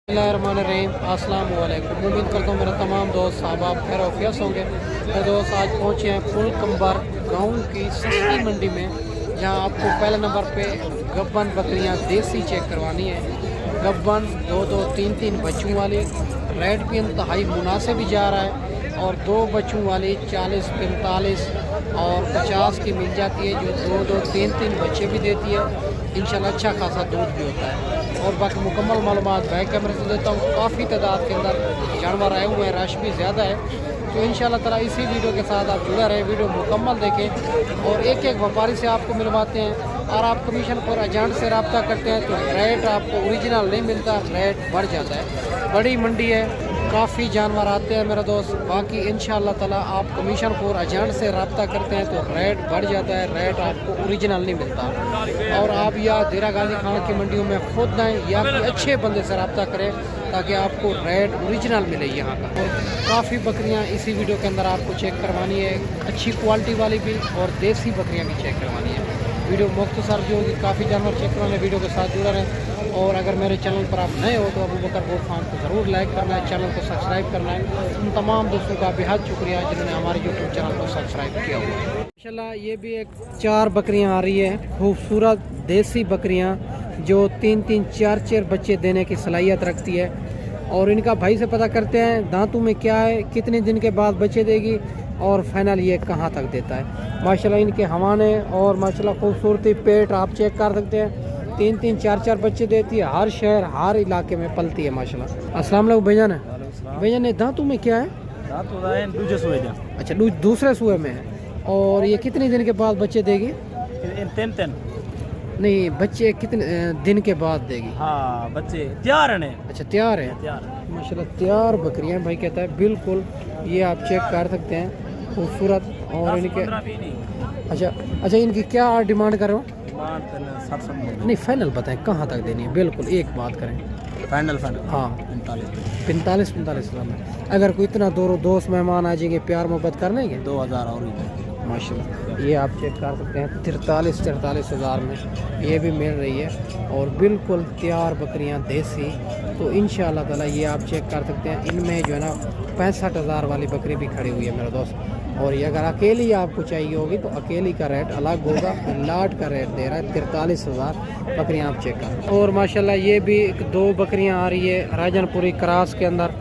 बिस्मिल्लाहिर्रहमानिर्रहीम। अस्सलाम वालेकुम। उम्मीद करता हूँ मेरे तमाम दोस्त साहब आप खैर औफियत होंगे। मेरे दोस्त आज पहुँचे हैं पुल कंबर गाँव की सस्ती मंडी में, जहाँ आपको पहले नंबर पे गब्बन बकरियाँ देसी चेक करवानी है। गब्बन दो दो तीन तीन बच्चों वाली, रेट भी इंतहाई मुनासिब ही जा रहा है। और दो बच्चों वाली 40, 45 और 50 की मिल जाती है, जो दो दो तीन तीन बच्चे भी देती है। इंशाल्लाह अच्छा खासा दूध भी होता है। और बाकी मुकम्मल मालूमात बैक कैमरे से देता हूँ। काफ़ी तादाद के अंदर जानवर आए हुए हैं, रश भी ज़्यादा है। तो इंशाल्लाह ताला इसी वीडियो के साथ आप जुड़े रहें, वीडियो मुकम्मल देखें और एक एक व्यापारी से आपको मिलवाते हैं। और आप कमीशन पर एजेंट से रब्ता करते हैं तो रेट आपको ओरिजिनल नहीं मिलता, रेट बढ़ जाता है। बड़ी मंडी है, काफ़ी जानवर आते हैं मेरा दोस्त। बाकी इंशाल्लाह ताला आप कमीशन पर एजेंट से रब्ता करते हैं तो रेट बढ़ जाता है, रेट आपको ओरिजिनल नहीं मिलता। और आप या देरा गाजी खान की मंडियों में खुद आएँ या कोई अच्छे बंदे से रब्ता करें ताकि आपको रेट ओरिजिनल मिले यहाँ का। और काफ़ी बकरियाँ इसी वीडियो के अंदर आपको चेक करवानी है, अच्छी क्वालिटी वाली भी और देसी बकरियाँ भी चेक करवानी है। वीडियो मुख्तसर जो होगी, काफ़ी जानवर चेक करवाने, वीडियो के साथ जुड़ा रहें। और अगर मेरे चैनल पर आप नए हो तो अबू बकर गोट फार्म को ज़रूर लाइक करना है, चैनल को सब्सक्राइब करना है। उन तमाम दोस्तों का बेहद शुक्रिया जिन्होंने हमारे यूट्यूब चैनल को सब्सक्राइब किया हुआ है। माशाल्लाह ये भी एक 4 बकरियां आ रही है, खूबसूरत देसी बकरियां जो 3-3, 4-4 बच्चे देने की सलाहियत रखती है। और इनका भाई से पता करते हैं दांतों में क्या है, कितने दिन के बाद बच्चे देगी और फाइनल ये कहाँ तक देता है। माशाल्लाह इनके हवाने और माशाल्लाह खूबसूरती, पेट आप चेक कर सकते हैं। 3-3, 4-4 बच्चे देती है, हर शहर हर इलाके में पलती है माशाल्लाह। अस्सलाम वालेकुम भैया ने भैया ने दांतों में क्या है? अच्छा, दूसरे सुए में है। और ये कितने दिन के बाद बच्चे देगी? नहीं, बच्चे कितने दिन के बाद देगी? हाँ, बच्चे तैयार हैं। अच्छा, तैयार है माशाल्लाह। तैयार बकरियां भाई कहता है, बिल्कुल ये आप चेक कर सकते हैं, खूबसूरत। और इनके अच्छा इनकी क्या डिमांड करो? नहीं, फाइनल बताएं कहाँ तक देनी है, बिल्कुल एक बात करें। फाइनल हाँ, 45 हज़ार में। अगर कोई इतना दोस्त मेहमान आ जाएंगे, प्यार मोहब्बत कर लेंगे 2000 और माशाल्लाह। ये आप चेक कर सकते हैं 43 हज़ार में ये भी मिल रही है। और बिल्कुल तैयार बकरियां देसी। तो इंशाल्लाह ताला ये आप चेक कर सकते हैं। इनमें जो है ना 65 हज़ार वाली बकरी भी खड़ी हुई है मेरा दोस्त। और ये अगर अकेली आपको चाहिए होगी तो अकेली का रेट अलग होगा। लाट का रेट दे रहा है 43 हज़ार। बकरियाँ आप चेक कर। और माशाल्लाह ये भी 2 बकरियाँ आ रही है राजनपुरी क्रॉस के अंदर।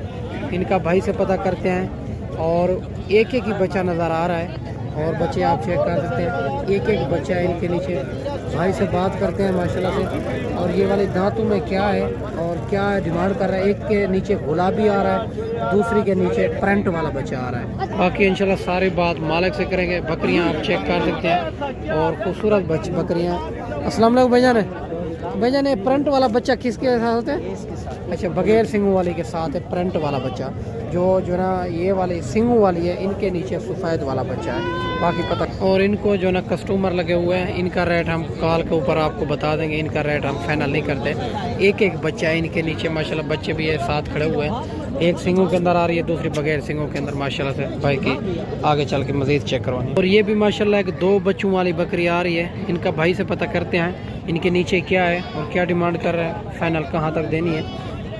इनका भाई से पता करते हैं और एक ही बच्चा नज़र आ रहा है। और बच्चे आप चेक कर सकते हैं, एक एक बच्चा है इनके नीचे। भाई से बात करते हैं माशाल्लाह से। और ये वाले दांतों में क्या है और क्या डिमांड कर रहा है? एक के नीचे गुलाबी आ रहा है, दूसरी के नीचे प्रिंट वाला बच्चा आ रहा है। बाकी इंशाल्लाह सारी बात मालिक से करेंगे। बकरियां आप चेक कर सकते हैं और खूबसूरत बकरियां। अस्सलाम वालेकुम भैया ने प्रिंट वाला बच्चा किसके साथ होता है? अच्छा, बगैर सिंगों वाली के साथ है प्रिंट वाला बच्चा। जो ना ये वाली सिंगों वाली है, इनके नीचे सफ़ेद वाला बच्चा है। बाकी पता। और इनको जो ना कस्टमर लगे हुए हैं, इनका रेट हम कॉल के ऊपर आपको बता देंगे। इनका रेट हम फाइनल नहीं करते। एक बच्चा है इनके नीचे माशाल्लाह। बच्चे भी है साथ खड़े हुए हैं। एक सिंगों के अंदर आ रही है, दूसरी बगैर सिंगों के अंदर माशाल्लाह से। भाई की आगे चल के मज़ीद चेक करवानी। और ये भी माशाल्लाह एक 2 बच्चों वाली बकरी आ रही है। इनका भाई से पता करते हैं इनके नीचे क्या है और क्या डिमांड कर रहा है, फाइनल कहाँ तक देनी है।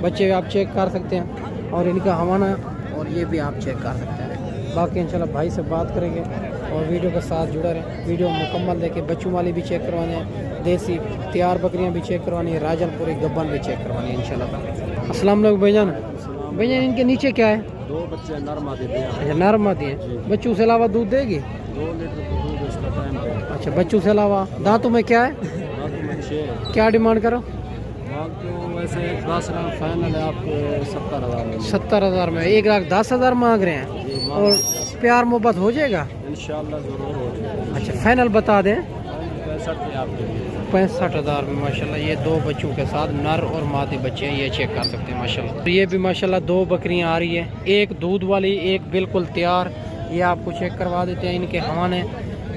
बच्चे आप चेक कर सकते हैं और इनका हवाना और ये भी आप चेक कर सकते हैं। बाकी इंशाल्लाह भाई से बात करेंगे और वीडियो के साथ जुड़ा रहे। वीडियो मुकम्मल देखें। बच्चों वाली भी चेक करवाने हैं, देसी तैयार बकरियां भी चेक करवानी है, राजनपुरी गब्बन भी चेक करवानी है इंशाल्लाह। अस्सलाम वालेकुम भैया इनके नीचे क्या है? 2 बच्चे नर मादी हैं। अच्छा, नर मादी हैं। बच्चों से अलावा दूध देगी? 2 लीटर दूध इसका टाइम पे। अच्छा, बच्चों से अलावा। दांतों में क्या है? क्या डिमांड करो? वैसे 10 फाइनल है आपको 70,000 में। 70,000 में 1,10,000 मांग रहे हैं। और प्यार मोहब्बत हो जाएगा इंशाल्लाह ज़रूर हो जाएगा। अच्छा, फाइनल बता दें 65,000 65,000 में माशाल्लाह। ये 2 बच्चों के साथ नर और मादी बच्चे हैं, ये चेक कर सकते हैं माशाल्लाह। तो ये भी माशाल्लाह 2 बकरियां आ रही है, एक दूध वाली, एक बिल्कुल तैयार। ये आपको चेक करवा देते हैं इनके हवाने।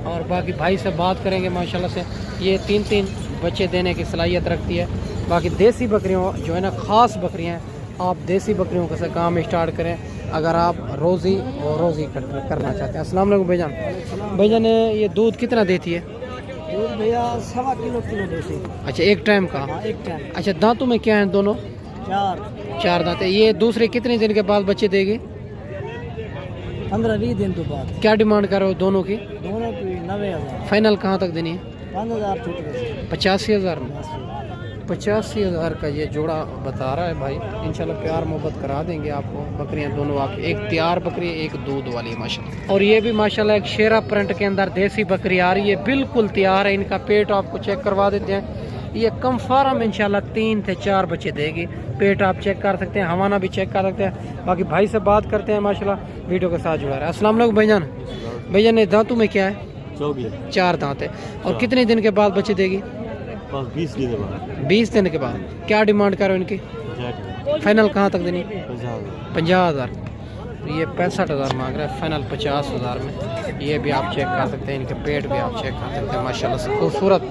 और बाकी भाई से बात करेंगे माशाल्लाह से। ये 3-3 बच्चे देने की सलाहियत रखती है। बाकी देसी बकरियों जो है ना, ख़ास बकरियां हैं, आप देसी बकरियों का से काम स्टार्ट करें अगर आप रोज़ी करना चाहते हैं। अस्सलाम वालेकुम भाईजान ये दूध कितना देती है? दूध भैया 1.25 किलो देती। अच्छा, एक टाइम का? हाँ, एक टाइम। अच्छा, दांतों में क्या है दोनों? 4 दांत है। ये दूसरे कितने दिन के बाद बच्चे देगी? 15-20 दिन तो बाद। क्या डिमांड करो दोनों की? दोनों की 90,000। फाइनल कहाँ तक देनी है? 5,000 छूट गई। 85,000 में। 85,000 का ये जोड़ा बता रहा है भाई। इंशाल्लाह प्यार मोहब्बत करा देंगे आपको। बकरियां दोनों आपकी, एक तैयार बकरी एक दूध वाली माशाल्लाह। और ये भी माशाल्लाह एक शेरा प्रिंट के अंदर देसी बकरी आ रही है, बिल्कुल तैयार है। इनका पेट आपको चेक करवा देते हैं। ये कम फार्म इंशाल्लाह 3 से 4 बच्चे देगी। पेट आप चेक कर सकते हैं, हवाना भी चेक कर सकते हैं। बाकी भाई से बात करते हैं माशाल्लाह, वीडियो के साथ जुड़ा रहा है। अस्सलाम वालेकुम भाईजान। भाईजान ये दांतों में क्या है? 4 दांत है। और कितने दिन के बाद बच्चे देगी? 20 दिन बाद। 20 दिन के बाद। क्या डिमांड करो इनकी? फाइनल कहाँ तक देनी? 50,000। ये 65,000 मांग रहा है, फाइनल 50,000 में। ये भी आप चेक कर सकते हैं, इनके पेट भी आप चेक कर सकते हैं। माशाल्लाह से खूबसूरत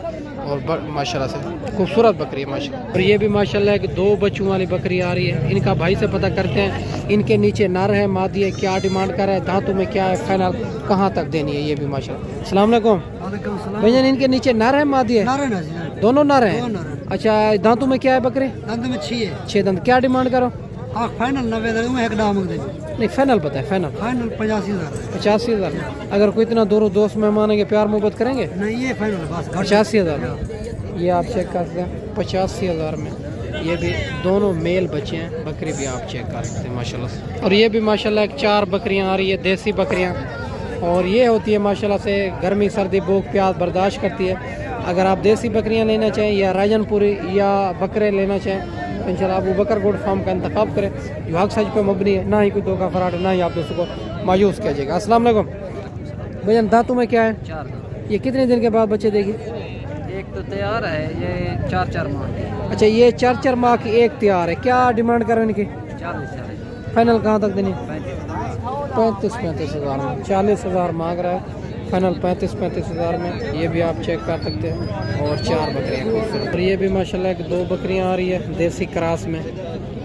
और माशाल्लाह से खूबसूरत बकरी है माशाल्लाह। और ये भी माशाल्लाह एक 2 बच्चों वाली बकरी आ रही है। इनका भाई से पता करते हैं, इनके नीचे नर है मादी है, क्या डिमांड कर रहा है, दांतों में क्या है, फाइनल कहाँ तक देनी है। ये भी माशाल्लाह। अस्सलाम वालेकुम भैया, इनके नीचे नर है मादी है? दोनों नर हैं। अच्छा, दांतों में क्या है बकरे? दांतों में 6 दांत। क्या डिमांड करो? फाइनल 90,000 में एक दाम दे। नहीं फाइनल पता है, फाइनल 85,000। 85,000। अगर कोई इतना दूर दोस्त मेहमान आएंगे, प्यार मोहब्बत करेंगे? नहीं ये फाइनल बस 85,000। ये आप चेक कर सकते हैं 85,000 में। ये भी दोनों मेल बच्चे हैं, बकरी भी आप चेक कर सकते हैं माशाल्लाह से। और ये भी माशाल्लाह एक 4 बकरियां आ रही है, देसी बकरियां। और ये होती है माशाल्लाह से गर्मी सर्दी भूख प्यास बर्दाश्त करती है। अगर आप देसी बकरियां लेना चाहें या राजनपुरी या बकरे लेना चाहें तो इंशाल्लाह अबू बकर गोट फार्म का इंतखाब करें, जो हक सच पे मबनी है, ना ही कोई धोखा फराड, ना ही आप दोस्तों को मायूस किया जाएगा। अस्सलाम वालेकुम भैया, दांतों में क्या है? 4 ये कितने दिन के बाद बच्चे देगी? एक तो तैयार है, ये 4 माह। अच्छा, ये 4 माह की एक तैयार है। क्या डिमांड करो इनकी? 40,000। फाइनल कहाँ तक देनी? 35,000 में। 40,000 मांग रहा है, फाइनल 35,000 में। ये भी आप चेक कर सकते हैं। और 4 बकरियाँ खूबसूरत। और ये भी माशाल्लाह एक 2 बकरियाँ आ रही है देसी क्रास में।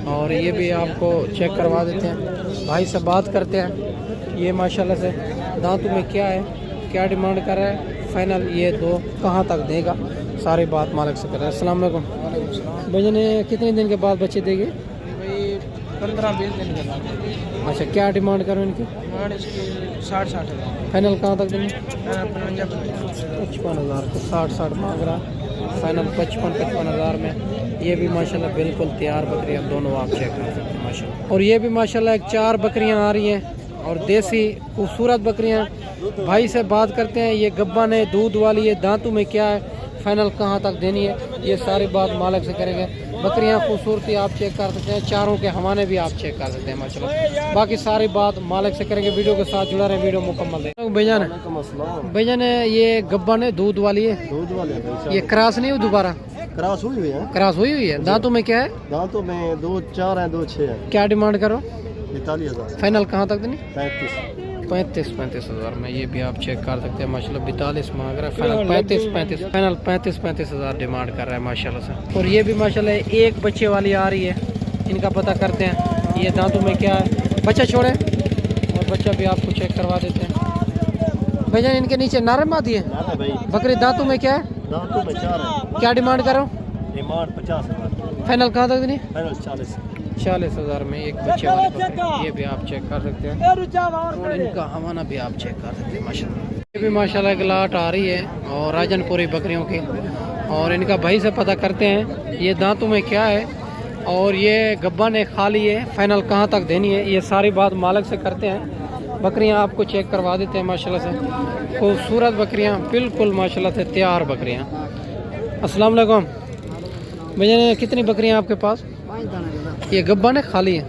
और ये भी आपको चेक करवा देते हैं, भाई से बात करते हैं। ये माशाल्लाह से दांतों में क्या है, क्या डिमांड कर रहा है, फाइनल ये 2 कहाँ तक देगा, सारी बात मालिक से करें। अस्सलाम वालेकुम भैया, ने कितने दिन के बाद बच्चे देंगे? 15-20 दिन के बाद। अच्छा, क्या डिमांड करो इनकी? 60,000। फाइनल कहाँ तक देंगे? 55,000। 55,000 को 60 मांग रहा, फाइनल 55,000 में। ये भी माशाल्लाह बिल्कुल तैयार बकरियां दोनों आप चेक कर सकते हैं माशाल्लाह। और ये भी माशाल्लाह एक 4 बकरियां आ रही हैं और देसी खूबसूरत बकरियां। भाई से बात करते हैं, ये गब्बा ने दूध वाली है, दांतों में क्या है, फाइनल कहाँ तक देनी है, ये सारी बात मालिक से करेंगे। बकरियां खूबसूरती आप चेक कर सकते हैं, चारों के हवाने भी आप चेक कर सकते हैं माशाल्लाह। बाकी सारी बात मालिक से करेंगे। वीडियो के साथ जुड़ा रहे, वीडियो मुकम्मल दें। भैया ने ये गब्बा ने दूध वाली है, दूध वाले ये क्रास नहीं हुई, दोबारा क्रॉस हुई हुई है। क्रास हुई हुई है। दांतों में क्या है? दांतों में 2 4 है, 2 6 है। क्या डिमांड करो? 42,000। फाइनल कहाँ तक देनी? 35,000 में। ये भी आप चेक कर सकते हैं माशाल्लाह। 42 मांग रहा है, फाइनल 35,000 डिमांड कर रहा है माशाल्लाह से। और ये भी माशाल्लाह एक बच्चे वाली आ रही है, इनका पता करते हैं। ये दांतों में क्या है, बच्चा छोड़े और बच्चा भी आपको चेक करवा देते हैं। भैया इनके नीचे नारे मादी है बकरी, दांतों में क्या है? दांतों में 4 है। क्या डिमांड करो? डिमांड 50,000। फाइनल कहाँ तक देनी? फाइनल 40,000 में एक बच्चे वाली बकरी। ये भी आप चेक कर सकते हैं। और इनका हवाना भी आप चेक कर सकते हैं माशाल्लाह। ये भी माशाल्लाह एक लाट आ रही है और राजनपुरी बकरियों की। और इनका भाई से पता करते हैं, ये दांतों में क्या है और ये गब्बा ने खाली है, फाइनल कहाँ तक देनी है, ये सारी बात मालिक से करते हैं। बकरियां आपको चेक करवा देते हैं माशाल्लाह से। खूबसूरत बकरियां, बिल्कुल माशाल्लाह से तैयार बकरियां। अस्सलाम वालेकुम भैया, ने कितनी बकरियां आपके पास? ये गब्बा ने खाली है,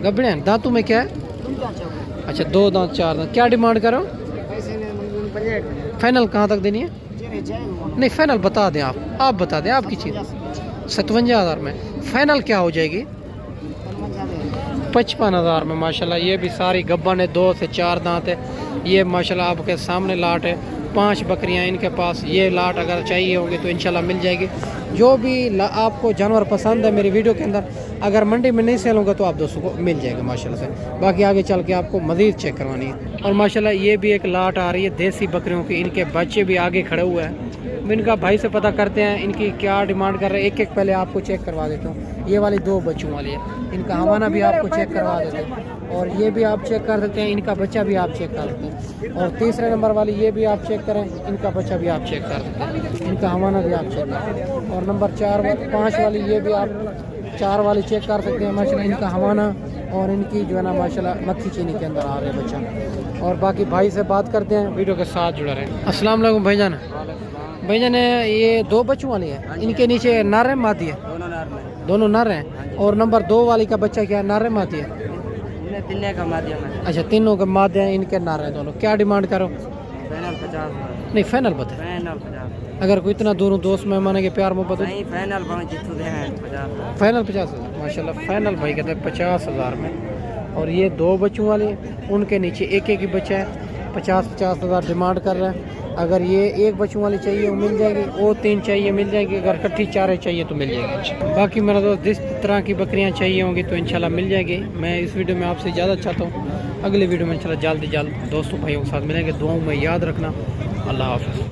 गब्बड़े हैं। दांतों में क्या है? अच्छा, 2 दांत 4 दांत। क्या डिमांड करो? फाइनल कहाँ तक देनी है? नहीं फाइनल बता दें, आप बता दें आपकी चीज़। 57,000 में फाइनल क्या हो जाएगी? 55,000 में माशाल्लाह। ये भी सारी गब्बा ने 2 से 4 दांत है। ये माशाल्लाह आपके सामने लाट है, 5 बकरियां इनके पास। ये लाट अगर चाहिए होगी तो इंशाल्लाह मिल जाएगी। जो भी आपको जानवर पसंद है मेरी वीडियो के अंदर, अगर मंडी में नहीं सेल होगा तो आप दोस्तों को मिल जाएगा माशाल्लाह से। बाकी आगे चल के आपको मज़ीद चेक करवानी है। और माशाल्लाह ये भी एक लाट आ रही है देसी बकरियों की, इनके बच्चे भी आगे खड़े हुए हैं। इनका भाई से पता करते हैं इनकी क्या डिमांड कर रहे हैं। एक एक पहले आपको चेक करवा देता हूँ। ये वाली 2 बच्चों वाली है, इनका हवाना भी आपको चेक करवा देते हैं। और ये भी आप चेक कर सकते हैं, इनका बच्चा भी आप चेक कर सकते हैं। और तीसरे नंबर वाली ये भी आप चेक करें, इनका बच्चा भी आप चेक कर सकते हैं, इनका हवाना भी आप चेक कर सकते हैं। और नंबर 5 वाली ये भी आप 4 वाली चेक कर सकते हैं माशाल्लाह, इनका हवाना और इनकी जो है ना माशाल्लाह मक्खी चीनी के अंदर आ रहे हैं बच्चा। और बाकी भाई से बात करते हैं, वीडियो के साथ जुड़ा रहे। अस्सलाम वालेकुम भाईजान। भाईजान ये 2 बच्चों वाली है, इनके नीचे नर है मादी है? दोनों नर हैं। और नंबर 2 वाली का बच्चा क्या नर है मादी है? अच्छा, तीनों का मादे हैं, इनके नर हैं दोनों। क्या डिमांड करो? फाइनल 50 नहीं फाइनल बता, फाइनल 50 अगर कोई इतना दूर दोस्त मेहमान के प्यार मोहब्बत नहीं फाइनल पहुंच जितू दे हैं 50 फाइनल 50,000 माशाल्लाह। फाइनल भाई कहते हैं 50,000 में। और ये 2 बच्चों वाले, उनके नीचे एक ही बच्चा है, 50,000 डिमांड कर रहा है। अगर ये 1 बच्चों वाली चाहिए वो मिल जाएगी, वो 3 चाहिए मिल जाएगी, अगर इकट्ठी 4 चाहिए तो मिल जाएगी। बाकी मेरा दोस्त जिस तरह की बकरियां चाहिए होंगी तो इंशाल्लाह मिल जाएगी। मैं इस वीडियो में आपसे ज़्यादा चाहता हूँ, अगले वीडियो में इंशाल्लाह जल्द दोस्तों भाइयों के साथ मिलेंगे। दुआओं में याद रखना। अल्लाह हाफ़िज़।